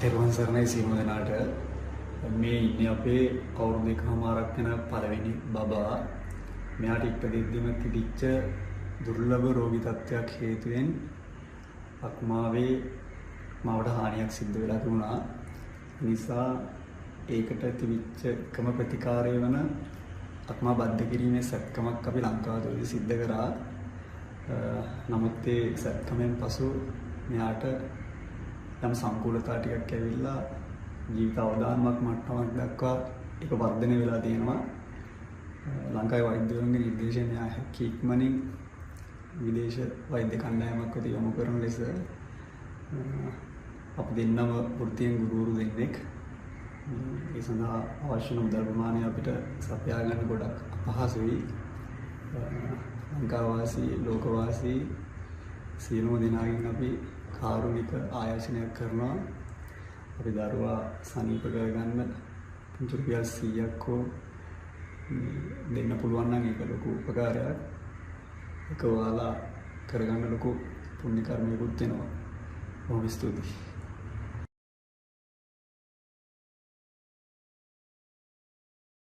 තෙරුවන් සරණයි සියලු දෙනාට. මේ ඉන්නේ අපේ අවුරුදු 1කමාරක් වෙන පළවෙනි බබා. මෙයාට ඉපදෙද්දිම තිබිච්ච දුර්ලභ රෝගී තත්ත්වයක් හේතුවෙන් අක්මාවේ මාවට හානියක් සිද්ධ වෙලා තිබුණා. නිසා ඒකට තිබිච්ච එකම ප්‍රතිකාරය වන අක්මා බද්ධ කිරීමේ සැත්කමක් අපි ලංකාවේදී සිද්ධ කරා. නමුත් ඒ සැත්කමෙන් පසු මෙයාට යම් සංකූලතා ටිකක් ඇවිල්ලා ජීවිත අවදානමක් මට්ටමක් දක්වා ඒක වර්ධනය වෙලා තියෙනවා. ලංකාවේ වෛද්‍යවරුන්ගේ නිර්දේශයෙන් මෙයා ඉක්මනින් විදේශ වෛද්‍ය කණ්ඩායමක් වෙත යොමු කරන ලෙස අප දෙන්නම වෘත්තීය ගුරුවරු දෙන්නෙක් ඒ සඳහා අවශ්‍ය මුදල් ප්‍රමාණය අපිට සපයා ගන්න ගොඩක් අපහසුයි. ලංකාවාසී ලෝකවාසී සියලුම දෙනාගෙන් අපි කාරුණික ආයාචනයක් කරනවා. අපි දරුවා සනීප කරගන්න රුපියල් 100ක් හෝ දෙන්න පුළුවන් නම් ඒක ලොකු උපකාරයක්. ඒක ඔයාලා කරගන්න ලොකු පුණ්‍ය කර්මයකුත් වෙනවා. බොහොම ස්තුතියි.